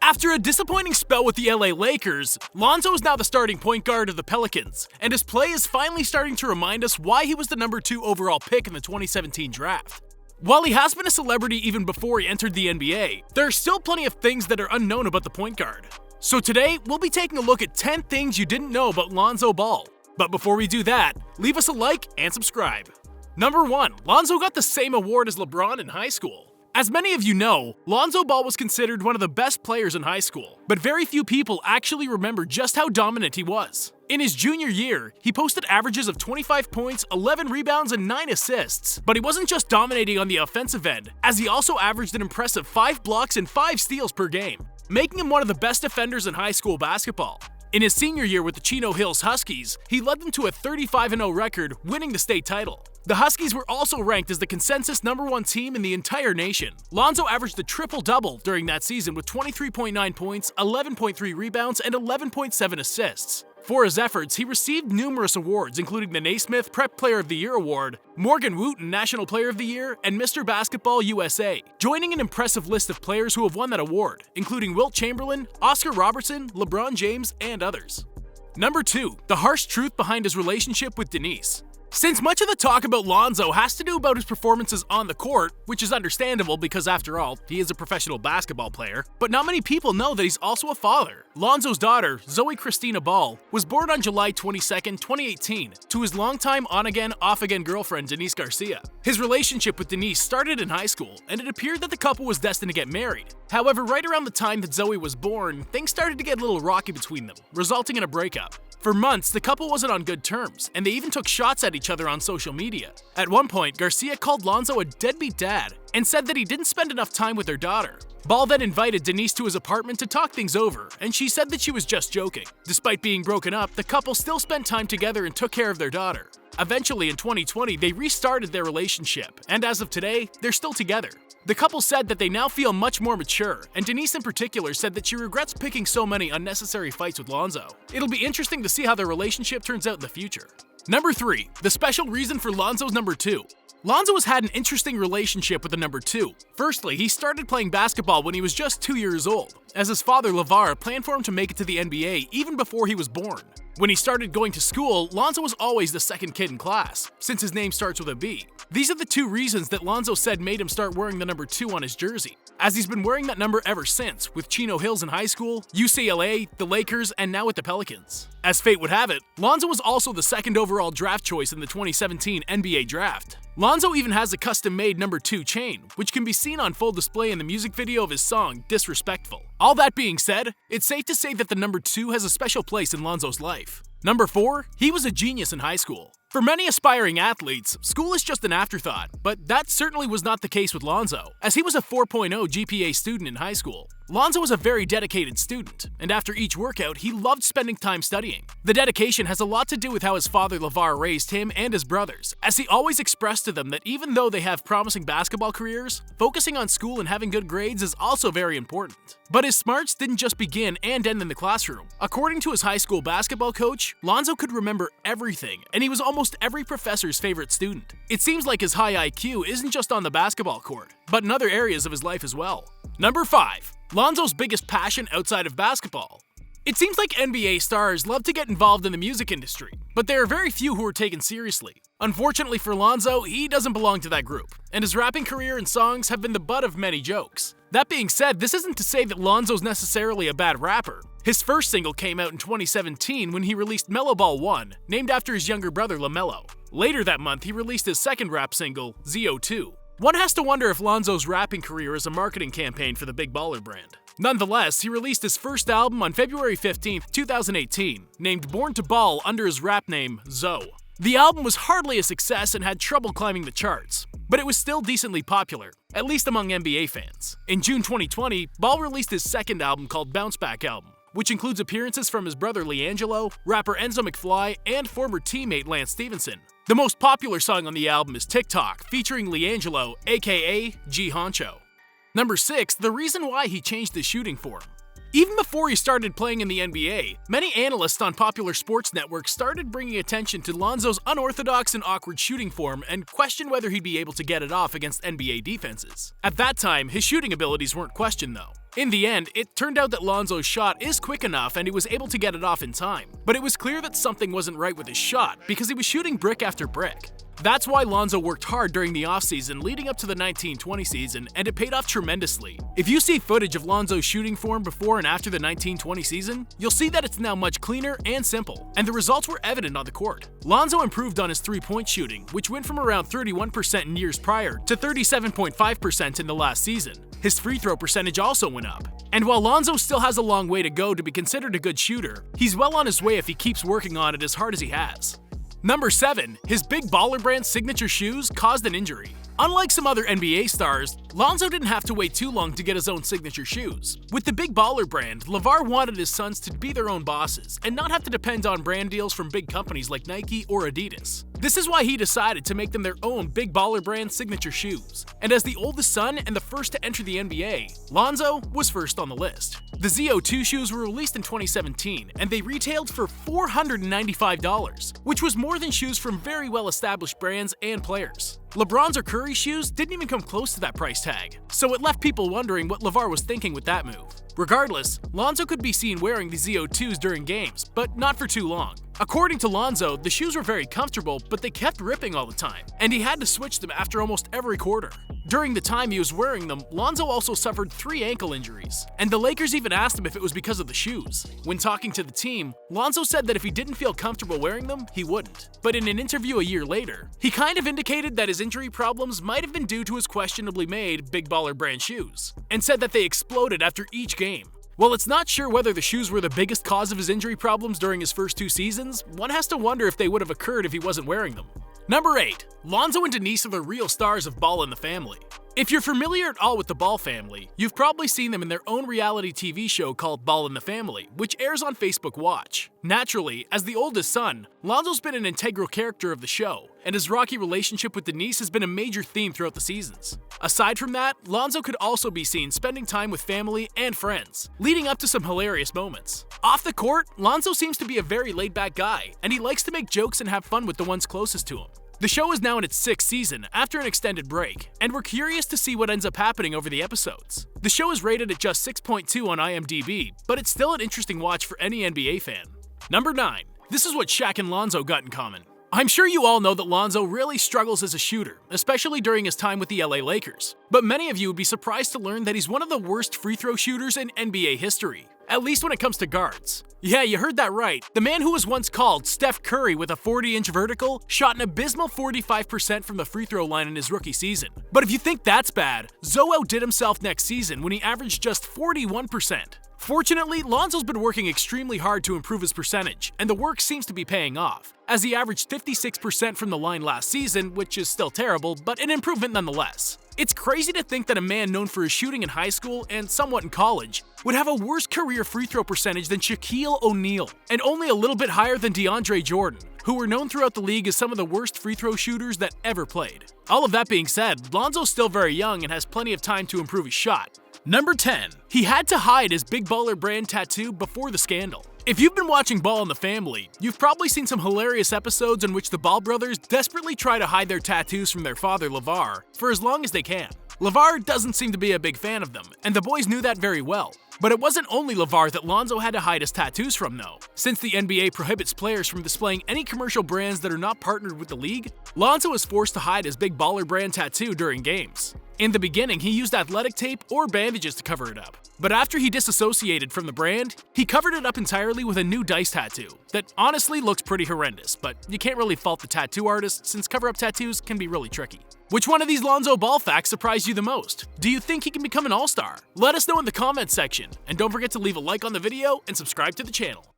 After a disappointing spell with the LA Lakers, Lonzo is now the starting point guard of the Pelicans, and his play is finally starting to remind us why he was the number 2 overall pick in the 2017 draft. While he has been a celebrity even before he entered the NBA, there are still plenty of things that are unknown about the point guard. So today, we'll be taking a look at 10 things you didn't know about Lonzo Ball. But before we do that, leave us a like and subscribe. Number 1. Lonzo got the same award as LeBron in high school. As many of you know, Lonzo Ball was considered one of the best players in high school, but very few people actually remember just how dominant he was. In his junior year, he posted averages of 25 points, 11 rebounds, and 9 assists. But he wasn't just dominating on the offensive end, as he also averaged an impressive 5 blocks and 5 steals per game, making him one of the best defenders in high school basketball. In his senior year with the Chino Hills Huskies, he led them to a 35-0 record, winning the state title. The Huskies were also ranked as the consensus number 1 team in the entire nation. Lonzo averaged a triple-double during that season with 23.9 points, 11.3 rebounds, and 11.7 assists. For his efforts, he received numerous awards, including the Naismith Prep Player of the Year Award, Morgan Wooten National Player of the Year, and Mr. Basketball USA, joining an impressive list of players who have won that award, including Wilt Chamberlain, Oscar Robertson, LeBron James, and others. Number 2. The harsh truth behind his relationship with Denise. Since much of the talk about Lonzo has to do about his performances on the court, which is understandable because after all, he is a professional basketball player, but not many people know that he's also a father. Lonzo's daughter, Zoe Christina Ball, was born on July 22, 2018, to his longtime on-again, off-again girlfriend Denise Garcia. His relationship with Denise started in high school, and it appeared that the couple was destined to get married. However, right around the time that Zoe was born, things started to get a little rocky between them, resulting in a breakup. For months, the couple wasn't on good terms, and they even took shots at each other on social media. At one point, Garcia called Lonzo a deadbeat dad and said that he didn't spend enough time with their daughter. Ball then invited Denise to his apartment to talk things over, and she said that she was just joking. Despite being broken up, the couple still spent time together and took care of their daughter. Eventually, in 2020, they restarted their relationship, and as of today, they're still together. The couple said that they now feel much more mature, and Denise in particular said that she regrets picking so many unnecessary fights with Lonzo. It'll be interesting to see how their relationship turns out in the future. Number 3. The special reason for Lonzo's number 2. Lonzo has had an interesting relationship with the number 2. Firstly, he started playing basketball when he was just 2 years old, as his father LeVar planned for him to make it to the NBA even before he was born. When he started going to school, Lonzo was always the second kid in class, since his name starts with a B. These are the 2 reasons that Lonzo said made him start wearing the number 2 on his jersey, as he's been wearing that number ever since, with Chino Hills in high school, UCLA, the Lakers, and now with the Pelicans. As fate would have it, Lonzo was also the 2nd overall draft choice in the 2017 NBA draft. Lonzo even has a custom-made number 2 chain, which can be seen on full display in the music video of his song, Disrespectful. All that being said, it's safe to say that the number 2 has a special place in Lonzo's life. Number 4, he was a genius in high school. For many aspiring athletes, school is just an afterthought, but that certainly was not the case with Lonzo, as he was a 4.0 GPA student in high school. Lonzo was a very dedicated student, and after each workout, he loved spending time studying. The dedication has a lot to do with how his father LeVar raised him and his brothers, as he always expressed to them that even though they have promising basketball careers, focusing on school and having good grades is also very important. But his smarts didn't just begin and end in the classroom. According to his high school basketball coach, Lonzo could remember everything, and he was almost every professor's favorite student. It seems like his high IQ isn't just on the basketball court, but in other areas of his life as well. Number 5. Lonzo's biggest passion outside of basketball. It seems like NBA stars love to get involved in the music industry, but there are very few who are taken seriously. Unfortunately for Lonzo, he doesn't belong to that group, and his rapping career and songs have been the butt of many jokes. That being said, this isn't to say that Lonzo's necessarily a bad rapper. His first single came out in 2017 when he released Mellow Ball 1, named after his younger brother LaMelo. Later that month, he released his second rap single, ZO2. One has to wonder if Lonzo's rapping career is a marketing campaign for the Big Baller brand. Nonetheless, he released his first album on February 15, 2018, named Born to Ball under his rap name, Zoe. The album was hardly a success and had trouble climbing the charts, but it was still decently popular, at least among NBA fans. In June 2020, Ball released his second album called Bounce Back Album, which includes appearances from his brother LiAngelo, rapper Enzo McFly, and former teammate Lance Stephenson. The most popular song on the album is TikTok, featuring LiAngelo, aka G Honcho. Number 6, the reason why he changed his shooting form. Even before he started playing in the NBA, many analysts on popular sports networks started bringing attention to Lonzo's unorthodox and awkward shooting form and questioned whether he'd be able to get it off against NBA defenses. At that time, his shooting abilities weren't questioned though. In the end, it turned out that Lonzo's shot is quick enough and he was able to get it off in time, but it was clear that something wasn't right with his shot because he was shooting brick after brick. That's why Lonzo worked hard during the offseason leading up to the 1920 season, and it paid off tremendously. If you see footage of Lonzo's shooting form before and after the 1920 season, you'll see that it's now much cleaner and simple, and the results were evident on the court. Lonzo improved on his three-point shooting, which went from around 31% in years prior to 37.5% in the last season. His free throw percentage also went up. And while Lonzo still has a long way to go to be considered a good shooter, he's well on his way if he keeps working on it as hard as he has. Number 7. His Big Baller Brand signature shoes caused an injury. Unlike some other NBA stars, Lonzo didn't have to wait too long to get his own signature shoes. With the Big Baller Brand, LeVar wanted his sons to be their own bosses and not have to depend on brand deals from big companies like Nike or Adidas. This is why he decided to make them their own Big Baller Brand signature shoes. And as the oldest son and the first to enter the NBA, Lonzo was first on the list. The ZO2 shoes were released in 2017, and they retailed for $495, which was more than shoes from very well-established brands and players. LeBron's or Curry's shoes didn't even come close to that price tag, so it left people wondering what LeVar was thinking with that move. Regardless, Lonzo could be seen wearing the ZO2s during games, but not for too long. According to Lonzo, the shoes were very comfortable, but they kept ripping all the time, and he had to switch them after almost every quarter. During the time he was wearing them, Lonzo also suffered 3 ankle injuries, and the Lakers even asked him if it was because of the shoes. When talking to the team, Lonzo said that if he didn't feel comfortable wearing them, he wouldn't. But in an interview a year later, he kind of indicated that his injury problems might have been due to his questionably made Big Baller Brand shoes, and said that they exploded after each game. While it's not sure whether the shoes were the biggest cause of his injury problems during his first 2 seasons, one has to wonder if they would have occurred if he wasn't wearing them. Number 8. Lonzo and Denise are the real stars of Ball in the Family. If you're familiar at all with the Ball family, you've probably seen them in their own reality TV show called Ball in the Family, which airs on Facebook Watch. Naturally, as the oldest son, Lonzo's been an integral character of the show, and his rocky relationship with Denise has been a major theme throughout the seasons. Aside from that, Lonzo could also be seen spending time with family and friends, leading up to some hilarious moments. Off the court, Lonzo seems to be a very laid-back guy, and he likes to make jokes and have fun with the ones closest to him. The show is now in its 6th season after an extended break, and we're curious to see what ends up happening over the episodes. The show is rated at just 6.2 on IMDb, but it's still an interesting watch for any NBA fan. Number 9. This is what SHAQ and Lonzo got in common. I'm sure you all know that Lonzo really struggles as a shooter, especially during his time with the LA Lakers. But many of you would be surprised to learn that he's one of the worst free throw shooters in NBA history. At least when it comes to guards. Yeah, you heard that right. The man who was once called Steph Curry with a 40-inch vertical shot an abysmal 45% from the free throw line in his rookie season. But if you think that's bad, Zoe outdid himself next season when he averaged just 41%. Fortunately, Lonzo's been working extremely hard to improve his percentage, and the work seems to be paying off, as he averaged 56% from the line last season, which is still terrible, but an improvement nonetheless. It's crazy to think that a man known for his shooting in high school and somewhat in college would have a worse career free throw percentage than Shaquille O'Neal, and only a little bit higher than DeAndre Jordan, who were known throughout the league as some of the worst free throw shooters that ever played. All of that being said, Lonzo's still very young and has plenty of time to improve his shot. Number 10. He had to hide his Big Baller Brand tattoo before the scandal. If you've been watching Ball in the Family, you've probably seen some hilarious episodes in which the Ball brothers desperately try to hide their tattoos from their father LeVar for as long as they can. LeVar doesn't seem to be a big fan of them, and the boys knew that very well. But it wasn't only LeVar that Lonzo had to hide his tattoos from though. Since the NBA prohibits players from displaying any commercial brands that are not partnered with the league, Lonzo was forced to hide his Big Baller Brand tattoo during games. In the beginning, he used athletic tape or bandages to cover it up. But after he disassociated from the brand, he covered it up entirely with a new dice tattoo that honestly looks pretty horrendous, but you can't really fault the tattoo artist since cover-up tattoos can be really tricky. Which one of these Lonzo Ball facts surprised you the most? Do you think he can become an all-star? Let us know in the comments section, and don't forget to leave a like on the video and subscribe to the channel.